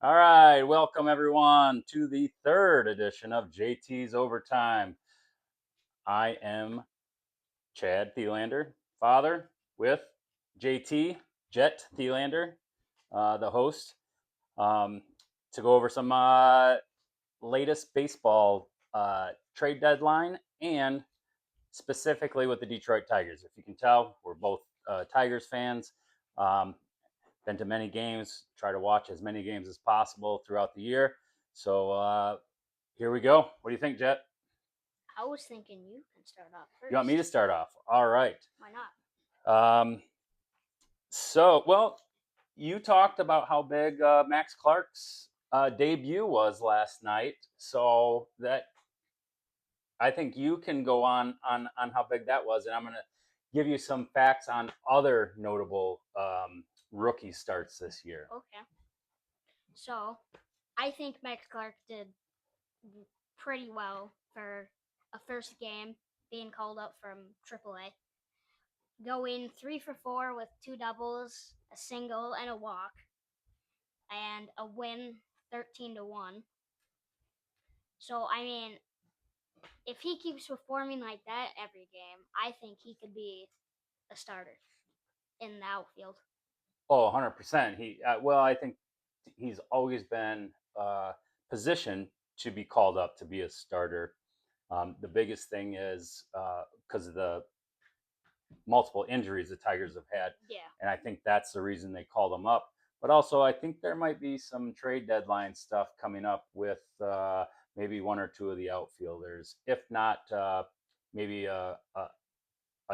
All right, welcome everyone to the third edition of JT's Overtime. I am Chad Thielander, father, with JT, Jet Thielander, the host, um, to go over some latest baseball trade deadline and specifically with the Detroit Tigers. If you can tell, we're both Tigers fans. Um, been to many games, try to watch as many games as possible throughout the year. So here we go. What do you think, Jet? I was thinking you can start off first. You want me to start off? All right. Why not? Um, well, you talked about how big Max Clark's debut was last night. So that I think you can go on how big that was, and I'm going to give you some facts on other notable rookie starts this year. Okay. So, I think Max Clark did pretty well for a first game being called up from AAA. Going 3 for 4 with two doubles, a single, and a walk, and a win 13-1. So, I mean, if he keeps performing like that every game, I think he could be a starter in the outfield. Oh, 100%. I think he's always been positioned to be called up to be a starter. The biggest thing is because of the multiple injuries the Tigers have had. Yeah. And I think that's the reason they called him up. But also, I think there might be some trade deadline stuff coming up with maybe one or two of the outfielders. If not, maybe a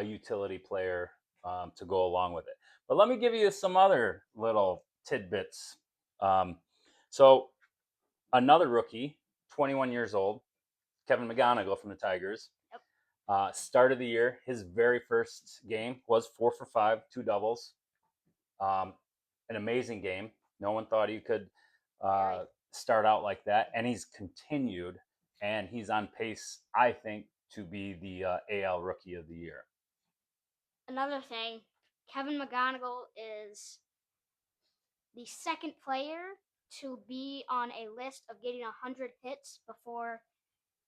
utility player to go along with it. But let me give you some other little tidbits. Um, so, another rookie, 21 years old, Kevin McGonigal from the Tigers. Yep. Start of the year, his very first game was 4 for 5, two doubles. An amazing game. No one thought he could start out like that, and he's continued, and he's on pace, I think, to be the AL Rookie of the Year. Another thing, Kevin McGonigal is the second player to be on a list of getting 100 hits before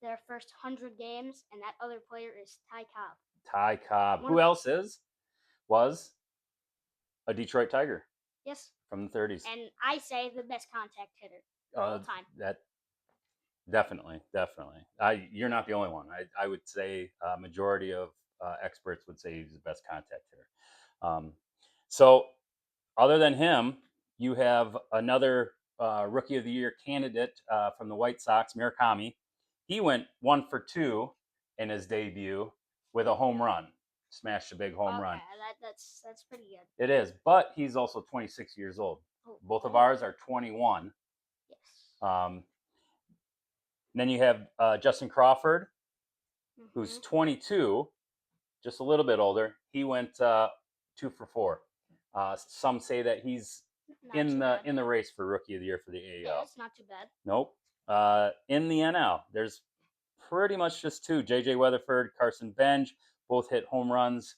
their first 100 games, and that other player is Ty Cobb. Ty Cobb. Who else was a Detroit Tiger? Yes. From the 30s. And I say the best contact hitter of all time. That definitely. You're not the only one. I would say a majority of experts would say he's the best contact hitter. So, other than him, you have another Rookie of the Year candidate from the White Sox, Murakami. He went 1 for 2 in his debut with a home run. Smashed a big home run. That's pretty good. It is, but he's also 26 years old. Both of ours are 21. Yes. Then you have Justin Crawford, who's 22, just a little bit older. He went 2 for 4. Some say that he's in the race for Rookie of the Year for the AL. Yeah, it's not too bad. Nope. In the NL, there's pretty much just two: JJ Weatherford, Carson Bench, both hit home runs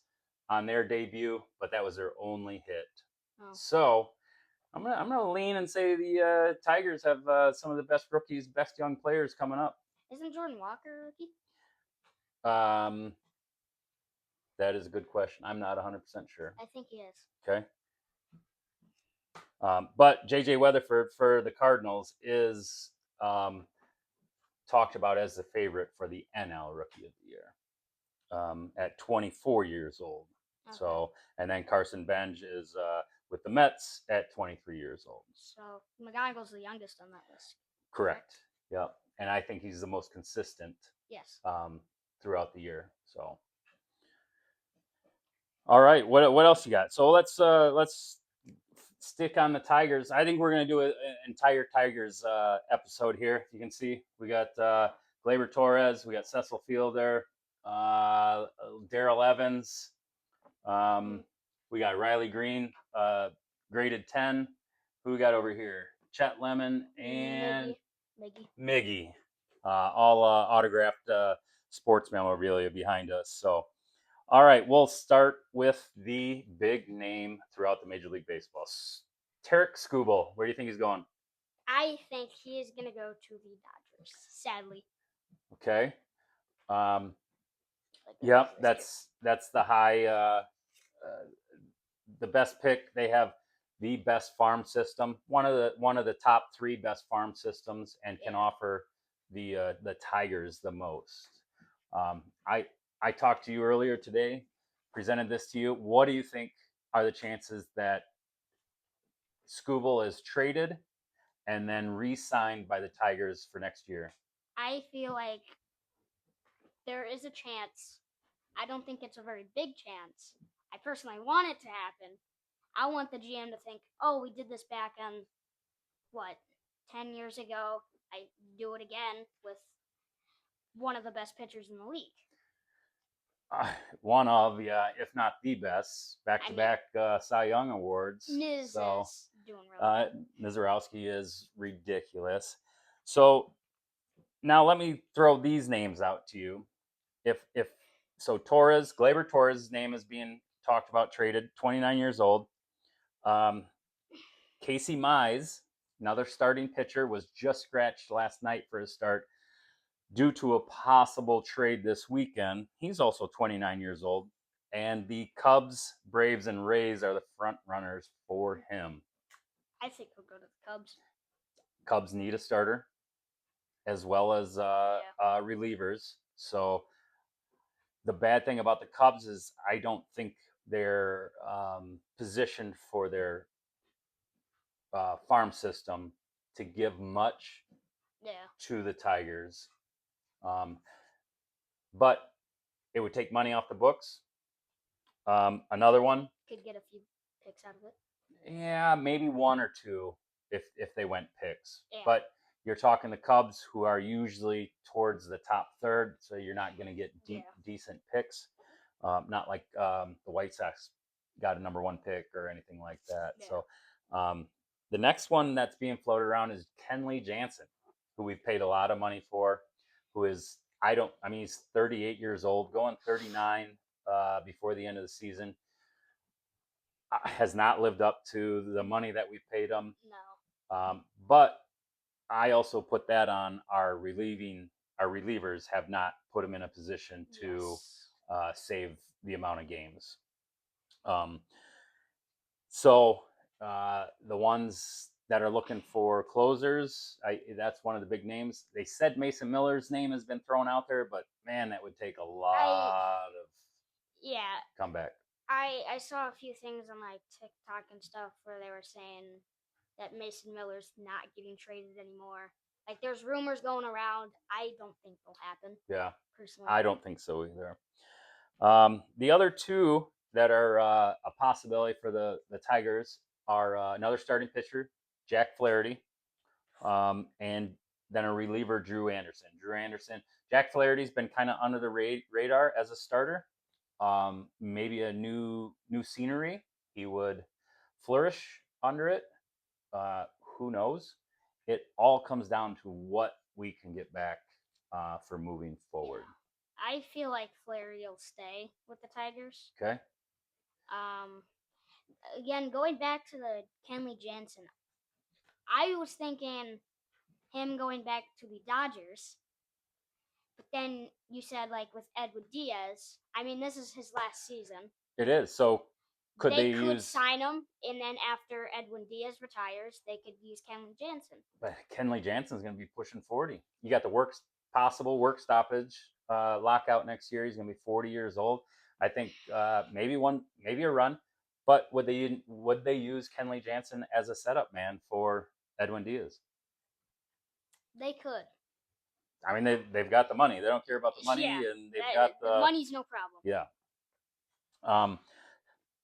on their debut, but that was their only hit. Oh. So I'm gonna lean and say the Tigers have some of the best rookies, best young players coming up. Isn't Jordan Walker a rookie? That is a good question. I'm not 100% sure. I think he is. Okay. But JJ Weatherford for the Cardinals is talked about as the favorite for the NL Rookie of the Year at 24 years old. Okay. So, and then Carson Bench is with the Mets at 23 years old. So McGonigal's the youngest on that list. Correct. Yep. And I think he's the most consistent. Yes. Throughout the year. So. All right. What else you got? So let's stick on the Tigers. I think we're going to do an entire Tigers episode here. You can see we got Gleyber Torres, we got Cecil Fielder, Darrell Evans, we got Riley Green, graded 10. Who we got over here? Chet Lemon and Miggy. All autographed sports memorabilia behind us. So. All right, we'll start with the big name throughout the Major League Baseball. Tarik Skubal. Where do you think he's going? I think he is going to go to the Dodgers, sadly. Okay. Um, Like yep, this that's the high, the best pick. They have the best farm system, one of the top three best farm systems, and can Yeah. offer the Tigers the most. I talked to you earlier today, presented this to you. What do you think are the chances that Skubal is traded and then re-signed by the Tigers for next year? I feel like there is a chance. I don't think it's a very big chance. I personally want it to happen. I want the GM to think, oh, we did this back on what, 10 years ago. I do it again with one of the best pitchers in the league. One of, yeah, if not the best, back I to mean, back Cy Young awards. Niz So is doing really good. Nizarowski is ridiculous. So now let me throw these names out to you. If so, Torres, Gleyber Torres' name is being talked about, traded, 29 years old. Casey Mize, another starting pitcher, was just scratched last night for his start due to a possible trade this weekend. He's also 29 years old. And the Cubs, Braves, and Rays are the front runners for him. I think he'll go to the Cubs. Cubs need a starter as well as relievers. So the bad thing about the Cubs is I don't think they're positioned for their farm system to give much to the Tigers. But it would take money off the books. Another one could get a few picks out of it. Yeah, maybe one or two if they went picks. Yeah. But you're talking the Cubs, who are usually towards the top third, so you're not going to get decent picks. Not like the White Sox got a number one pick or anything like that. Yeah. So the next one that's being floated around is Kenley Jansen, who we've paid a lot of money for, who is he's 38 years old, going 39 before the end of the season. Has not lived up to the money that we've paid him. No. But I also put that on our relievers have not put him in a position to save the amount of games. So the ones that are looking for closers, that's one of the big names. They said Mason Miller's name has been thrown out there, but man, that would take a lot of comeback. I saw a few things on like TikTok and stuff where they were saying that Mason Miller's not getting traded anymore. Like there's rumors going around. I don't think they'll happen. Yeah, personally, I don't think so either. The other two that are a possibility for the Tigers are another starting pitcher, Jack Flaherty, and then a reliever, Drew Anderson. Jack Flaherty's been kind of under the radar as a starter. Maybe a new scenery, he would flourish under it. Who knows? It all comes down to what we can get back for moving forward. I feel like Flaherty will stay with the Tigers. Okay. Again, going back to the Kenley Jansen, I was thinking him going back to the Dodgers. But then you said, like, with Edwin Diaz, I mean, this is his last season. It is. So they could sign him, and then after Edwin Diaz retires, they could use Kenley Jansen. But Kenley Jansen's going to be pushing 40. You got the possible work stoppage lockout next year. He's going to be 40 years old. I think maybe a run. But would they use Kenley Jansen as a setup man for Edwin Diaz? They could. I mean, they've got the money. They don't care about the money, and they've got the money's no problem. Yeah.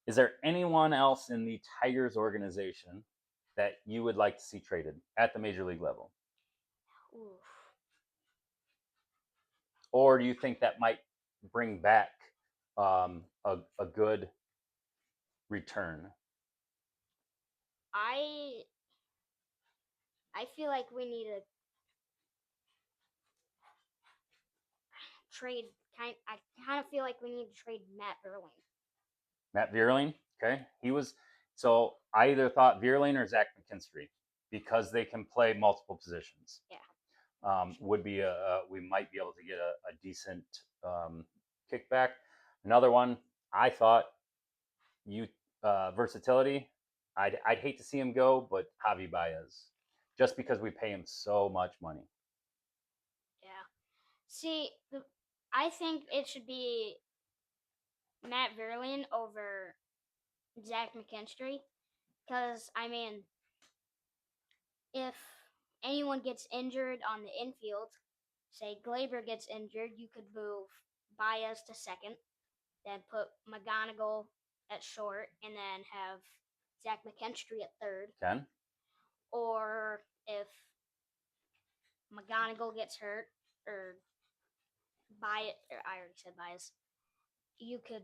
Is there anyone else in the Tigers organization that you would like to see traded at the major league level? Oof. Or do you think that might bring back a good return? I feel like we need to trade. I kind of feel like we need to trade Matt Vierling. Matt Vierling, okay. He was, so I either thought Vierling or Zach McKinstry. because they can play multiple positions. Yeah. Would be we might be able to get a decent kickback. Another one I thought versatility. I'd hate to see him go, but Javi Baez, just because we pay him so much money. Yeah. See, I think it should be Matt Verlin over Zach McKinstry. Because, I mean, if anyone gets injured on the infield, say Glaber gets injured, you could move Baez to second, then put McGonigal at short, and then have Zach McKinstry at third. Ken? Or if McGonigal gets hurt, or I already said Baez, you could.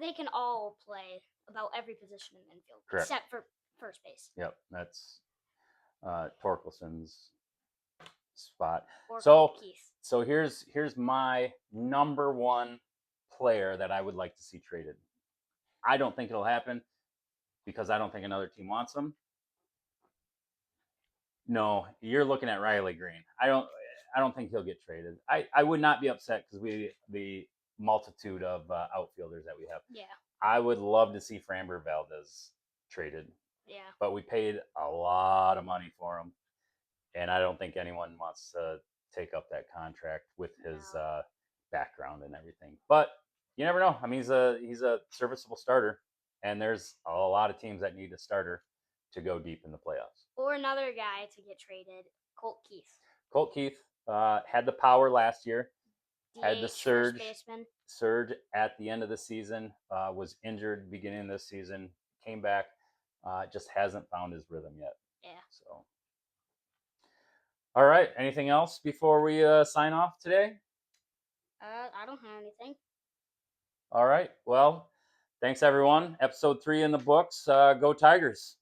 They can all play about every position in the infield, Correct. except for first base. Yep, that's Torkelson's spot. Or So Keith. so here's my number one player that I would like to see traded. I don't think it'll happen because I don't think another team wants him. No, you're looking at Riley Green. I don't think he'll get traded. I would not be upset because the multitude of outfielders that we have. Yeah. I would love to see Framber Valdez traded. Yeah. But we paid a lot of money for him, and I don't think anyone wants to take up that contract with his background and everything. But you never know. I mean, he's a serviceable starter, and there's a lot of teams that need a starter to go deep in the playoffs. Or another guy to get traded, Colt Keith. Colt Keith had the power last year, had the DH, surge first baseman. at the end of the season, was injured beginning of this season, came back, just hasn't found his rhythm yet. Yeah. So, all right. Anything else before we sign off today? I don't have anything. All right. Well, thanks everyone. Episode 3 in the books. Go Tigers.